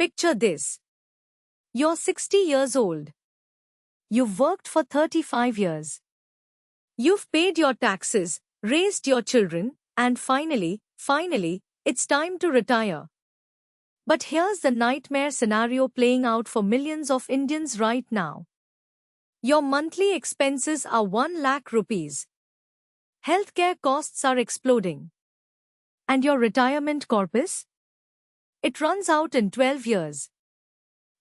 Picture this. You're 60 years old. You've worked for 35 years. You've paid your taxes, raised your children, and finally, it's time to retire. But here's the nightmare scenario playing out for millions of Indians right now. Your monthly expenses are 1 lakh rupees. Healthcare costs are exploding. And your retirement corpus? It runs out in 12 years.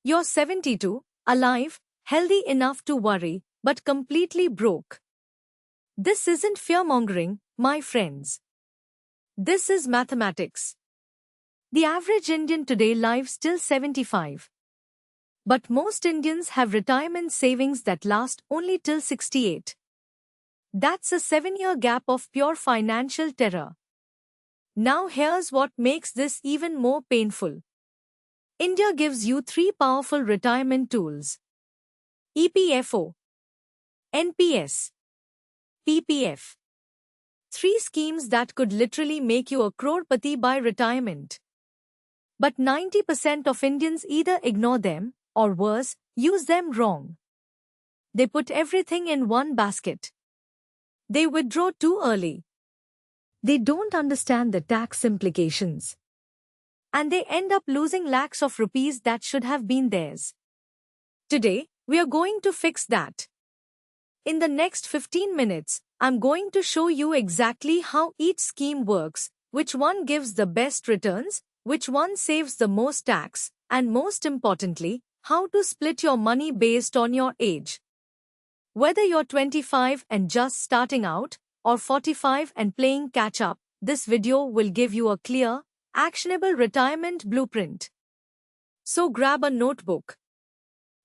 You're 72, alive, healthy enough to worry, but completely broke. This isn't fear-mongering, my friends. This is mathematics. The average Indian today lives till 75. But most Indians have retirement savings that last only till 68. That's a 7-year gap of pure financial terror. Now here's what makes this even more painful. India gives you 3 powerful retirement tools: EPFO, NPS, PPF. 3 schemes that could literally make you a crorepati by retirement. But 90% of Indians either ignore them, or worse, use them wrong. They put everything in one basket. They withdraw too early. They don't understand the tax implications. And they end up losing lakhs of rupees that should have been theirs. Today, we are going to fix that. In the next 15 minutes, I'm going to show you exactly how each scheme works, which one gives the best returns, which one saves the most tax, and most importantly, how to split your money based on your age. Whether you're 25 and just starting out, or 45 and playing catch-up, this video will give you a clear, actionable retirement blueprint. So grab a notebook.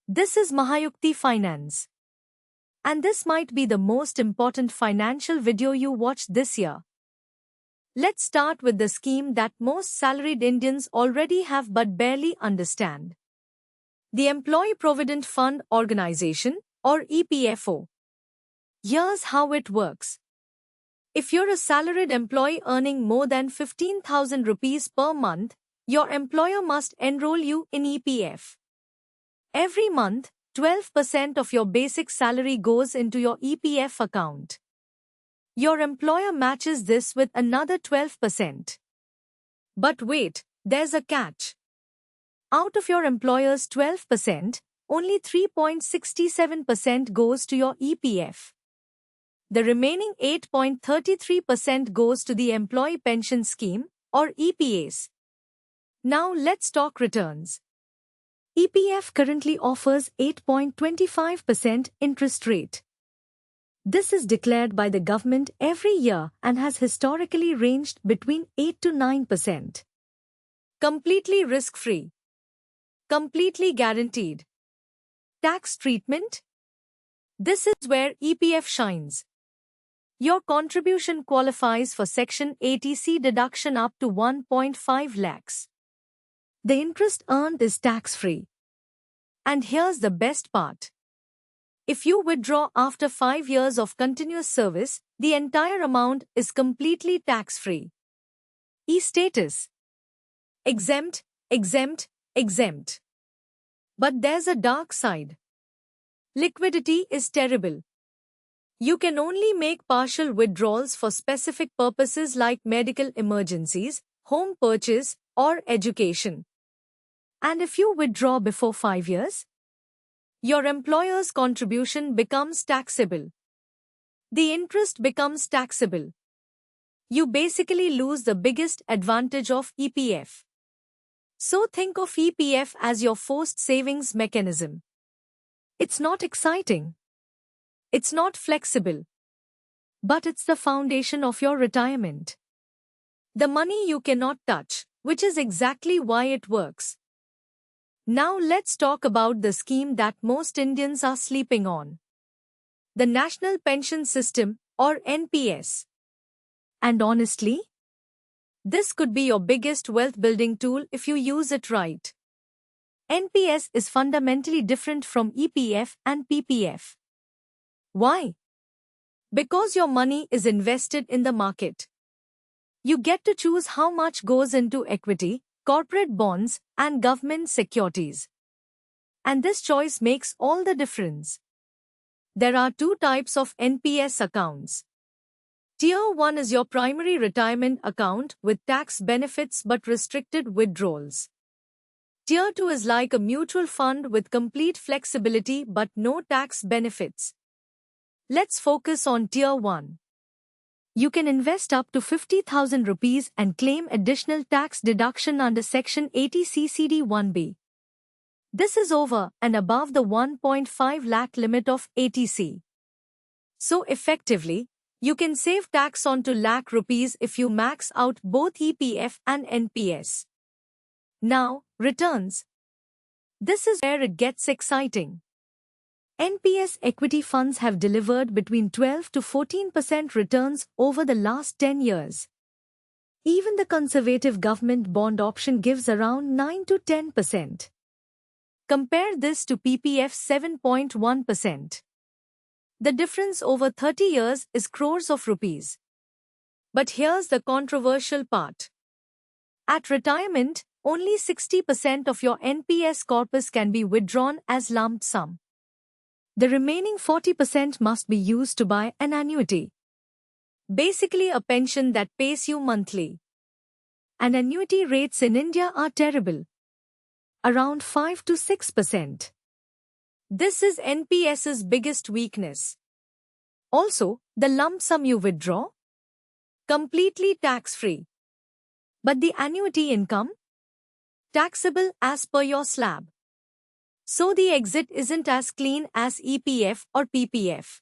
This is Mahayukti Finance. And this might be the most important financial video you watched this year. Let's start with the scheme that most salaried Indians already have but barely understand. The Employee Provident Fund Organization, or EPFO. Here's how it works. If you're a salaried employee earning more than 15,000 rupees per month, your employer must enroll you in EPF. Every month, 12% of your basic salary goes into your EPF account. Your employer matches this with another 12%. But wait, there's a catch. Out of your employer's 12%, only 3.67% goes to your EPF. The remaining 8.33% goes to the Employee Pension Scheme, or EPS. Now let's talk returns. EPF currently offers 8.25% interest rate. This is declared by the government every year and has historically ranged between 8 to 9%. Completely risk-free. Completely guaranteed. Tax treatment? This is where EPF shines. Your contribution qualifies for Section 80C deduction up to 1.5 lakhs. The interest earned is tax-free. And here's the best part. If you withdraw after 5 years of continuous service, the entire amount is completely tax-free. E-status. Exempt, exempt, exempt. But there's a dark side. Liquidity is terrible. You can only make partial withdrawals for specific purposes like medical emergencies, home purchase, or education. And if you withdraw before 5 years, your employer's contribution becomes taxable. The interest becomes taxable. You basically lose the biggest advantage of EPF. So think of EPF as your forced savings mechanism. It's not exciting. It's not flexible. But it's the foundation of your retirement. The money you cannot touch, which is exactly why it works. Now let's talk about the scheme that most Indians are sleeping on. The National Pension System, or NPS. And honestly, this could be your biggest wealth-building tool if you use it right. NPS is fundamentally different from EPF and PPF. Why? Because your money is invested in the market. You get to choose how much goes into equity, corporate bonds, and government securities. And this choice makes all the difference. There are two types of NPS accounts. Tier 1 is your primary retirement account with tax benefits but restricted withdrawals. Tier 2 is like a mutual fund with complete flexibility but no tax benefits. Let's focus on Tier 1. You can invest up to 50,000 rupees and claim additional tax deduction under Section 80 CCD 1B. This is over and above the 1.5 lakh limit of ATC. So effectively, you can save tax onto lakh rupees if you max out both EPF and NPS. Now, returns. This is where it gets exciting. NPS equity funds have delivered between 12 to 14% returns over the last 10 years. Even the conservative government bond option gives around 9 to 10%. Compare this to PPF's 7.1%. The difference over 30 years is crores of rupees. But here's the controversial part. At retirement, only 60% of your NPS corpus can be withdrawn as lump sum. The remaining 40% must be used to buy an annuity. Basically a pension that pays you monthly. And annuity rates in India are terrible. Around 5 to 6%. This is NPS's biggest weakness. Also, the lump sum you withdraw? Completely tax-free. But the annuity income? Taxable as per your slab. So the exit isn't as clean as EPF or PPF.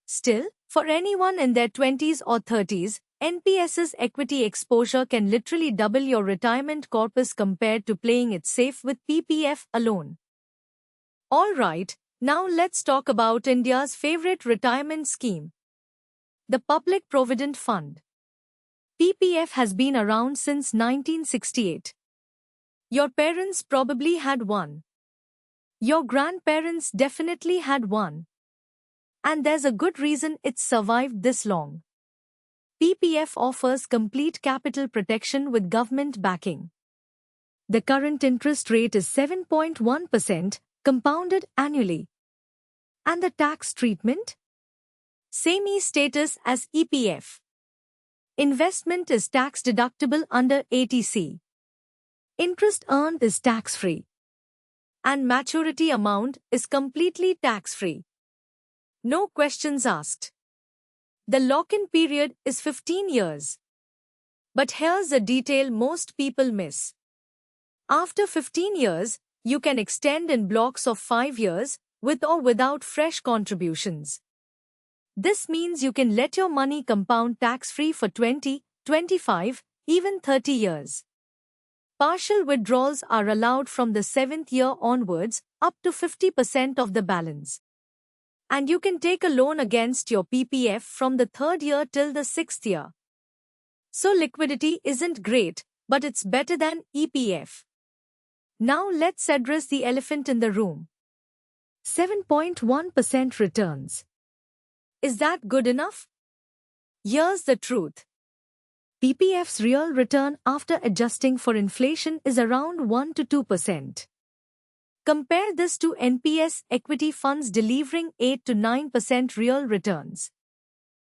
Still, for anyone in their 20s or 30s, NPS's equity exposure can literally double your retirement corpus compared to playing it safe with PPF alone. Alright, now let's talk about India's favorite retirement scheme. The Public Provident Fund. PPF has been around since 1968. Your parents probably had one. Your grandparents definitely had one. And there's a good reason it's survived this long. PPF offers complete capital protection with government backing. The current interest rate is 7.1%, compounded annually. And the tax treatment? Same status as EPF. Investment is tax deductible under ATC. Interest earned is tax-free. And maturity amount is completely tax-free. No questions asked. The lock-in period is 15 years. But here's a detail most people miss. After 15 years, you can extend in blocks of 5 years, with or without fresh contributions. This means you can let your money compound tax-free for 20, 25, even 30 years. Partial withdrawals are allowed from the 7th year onwards, up to 50% of the balance. And you can take a loan against your PPF from the 3rd year till the 6th year. So liquidity isn't great, but it's better than EPF. Now let's address the elephant in the room. 7.1% returns. Is that good enough? Here's the truth. PPF's real return after adjusting for inflation is around 1 to 2%. Compare this to NPS equity funds delivering 8 to 9% real returns.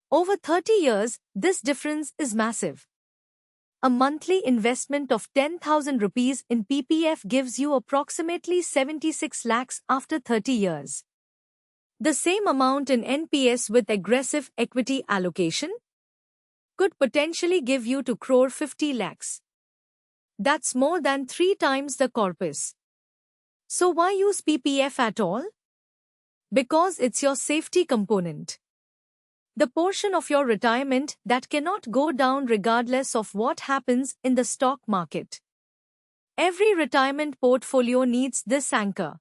Over 30 years, this difference is massive. A monthly investment of 10,000 rupees in PPF gives you approximately 76 lakhs after 30 years. The same amount in NPS with aggressive equity allocation could potentially give you 2 crore 50 lakhs. That's more than 3 times the corpus. So why use PPF at all? Because it's your safety component. The portion of your retirement that cannot go down regardless of what happens in the stock market. Every retirement portfolio needs this anchor.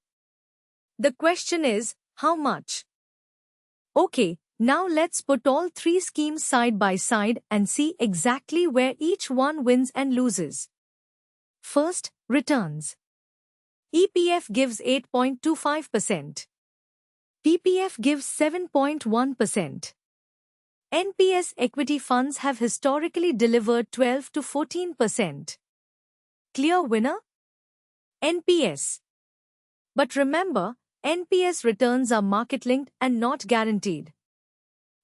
The question is, how much? Okay, now let's put all 3 schemes side by side and see exactly where each one wins and loses. First, returns. EPF gives 8.25%. PPF gives 7.1%. NPS equity funds have historically delivered 12 to 14%. Clear winner? NPS. But remember, NPS returns are market-linked and not guaranteed.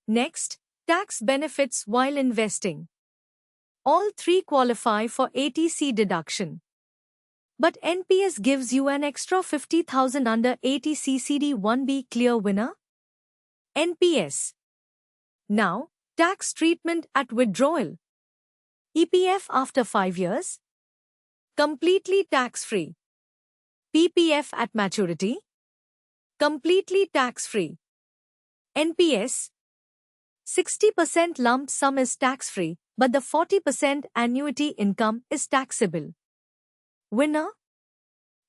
Next, tax benefits while investing. All three qualify for ATC deduction. But NPS gives you an extra 50,000 under ATC CD1B. Clear winner? NPS. Now, tax treatment at withdrawal. EPF after 5 years? Completely tax-free. PPF at maturity? Completely tax-free. NPS? 60% lump sum is tax-free, but the 40% annuity income is taxable. Winner?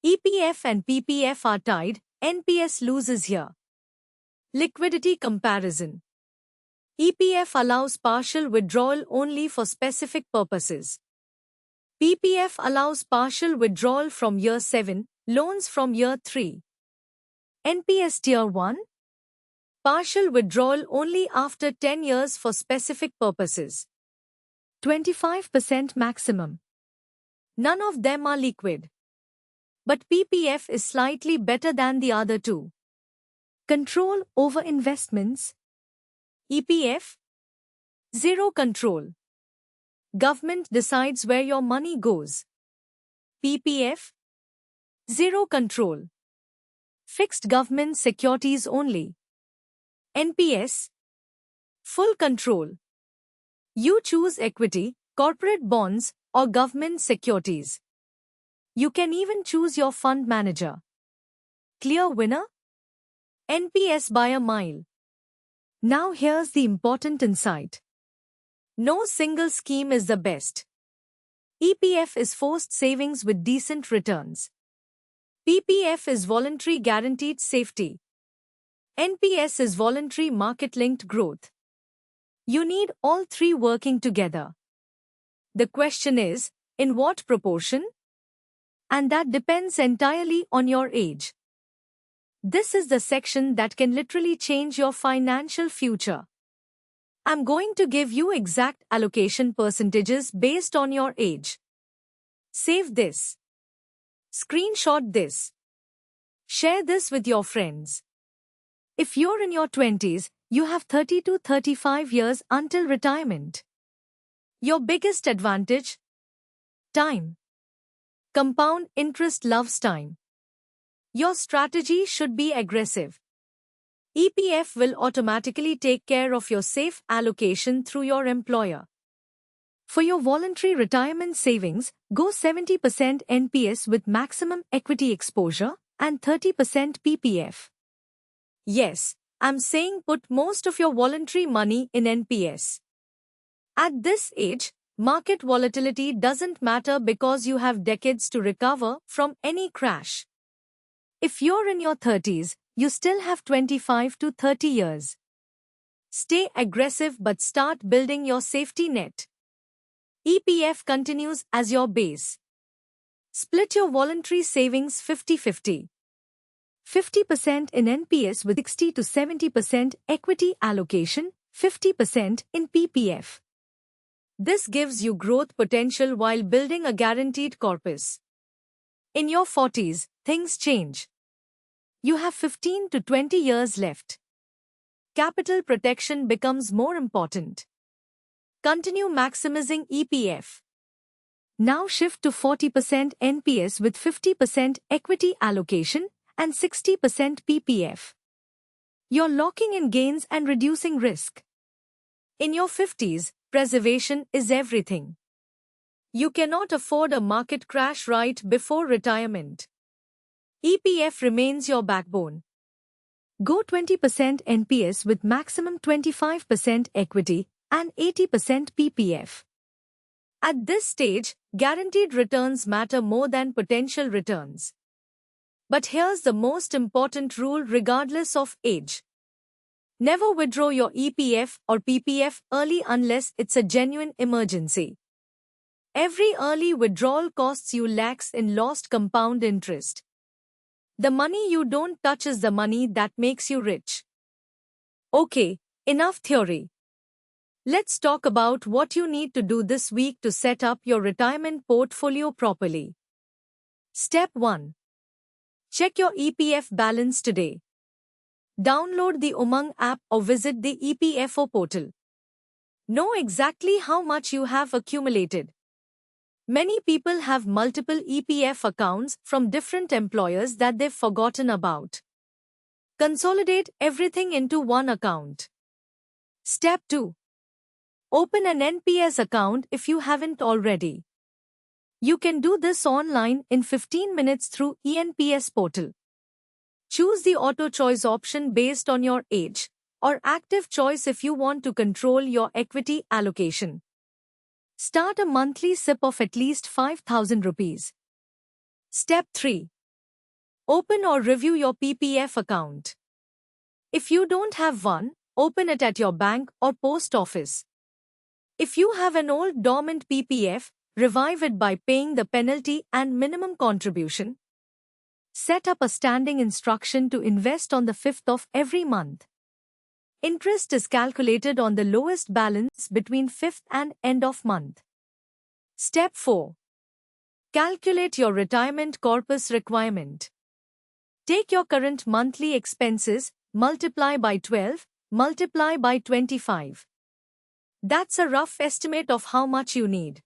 EPF and PPF are tied, NPS loses here. Liquidity comparison. EPF allows partial withdrawal only for specific purposes. PPF allows partial withdrawal from year 7, loans from year 3. NPS Tier 1? Partial withdrawal only after 10 years for specific purposes. 25% maximum. None of them are liquid. But PPF is slightly better than the other two. Control over investments. EPF? Zero control. Government decides where your money goes. PPF? Zero control. Fixed government securities only. NPS? Full control. You choose equity, corporate bonds, or government securities. You can even choose your fund manager. Clear winner? NPS by a mile. Now here's the important insight. No single scheme is the best. EPF is forced savings with decent returns. PPF is voluntary guaranteed safety. NPS is voluntary market-linked growth. You need all three working together. The question is, in what proportion? And that depends entirely on your age. This is the section that can literally change your financial future. I'm going to give you exact allocation percentages based on your age. Save this. Screenshot this. Share this with your friends. If you're in your 20s, you have 30 to 35 years until retirement. Your biggest advantage? Time. Compound interest loves time. Your strategy should be aggressive. EPF will automatically take care of your safe allocation through your employer. For your voluntary retirement savings, go 70% NPS with maximum equity exposure and 30% PPF. Yes, I'm saying put most of your voluntary money in NPS. At this age, market volatility doesn't matter because you have decades to recover from any crash. If you're in your 30s, you still have 25 to 30 years. Stay aggressive but start building your safety net. EPF continues as your base. Split your voluntary savings 50-50. 50% in NPS with 60 to 70% equity allocation, 50% in PPF. This gives you growth potential while building a guaranteed corpus. In your 40s, things change. You have 15 to 20 years left. Capital protection becomes more important. Continue maximizing EPF. Now shift to 40% NPS with 50% equity allocation and 60% PPF. You're locking in gains and reducing risk. In your 50s, preservation is everything. You cannot afford a market crash right before retirement. EPF remains your backbone. Go 20% NPS with maximum 25% equity and 80% PPF. At this stage, guaranteed returns matter more than potential returns. But here's the most important rule regardless of age. Never withdraw your EPF or PPF early unless it's a genuine emergency. Every early withdrawal costs you lakhs in lost compound interest. The money you don't touch is the money that makes you rich. Okay, enough theory. Let's talk about what you need to do this week to set up your retirement portfolio properly. Step 1. Check your EPF balance today. Download the Umang app or visit the EPFO portal. Know exactly how much you have accumulated. Many people have multiple EPF accounts from different employers that they've forgotten about. Consolidate everything into one account. Step 2. Open an NPS account if you haven't already. You can do this online in 15 minutes through ENPS portal. Choose the auto choice option based on your age, or active choice if you want to control your equity allocation. Start a monthly SIP of at least 5,000 rupees. Step 3. Open or review your PPF account. If you don't have one, open it at your bank or post office. If you have an old dormant PPF, revive it by paying the penalty and minimum contribution. Set up a standing instruction to invest on the 5th of every month. Interest is calculated on the lowest balance between 5th and end of month. Step 4. Calculate your retirement corpus requirement. Take your current monthly expenses, multiply by 12, multiply by 25. That's a rough estimate of how much you need.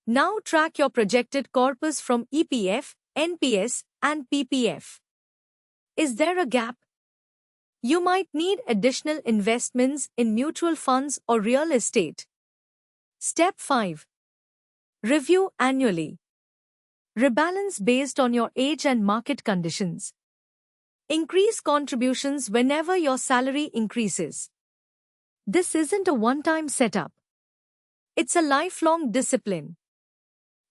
Now track your projected corpus from EPF, NPS, and PPF. Is there a gap? You might need additional investments in mutual funds or real estate. Step 5. Review annually. Rebalance based on your age and market conditions. Increase contributions whenever your salary increases. This isn't a one-time setup. It's a lifelong discipline.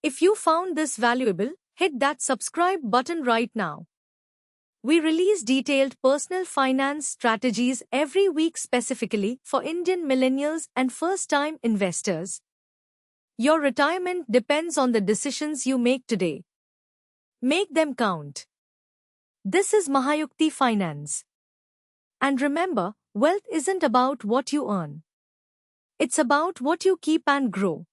If you found this valuable, hit that subscribe button right now. We release detailed personal finance strategies every week specifically for Indian millennials and first-time investors. Your retirement depends on the decisions you make today. Make them count. This is Mahayukti Finance. And remember, wealth isn't about what you earn. It's about what you keep and grow.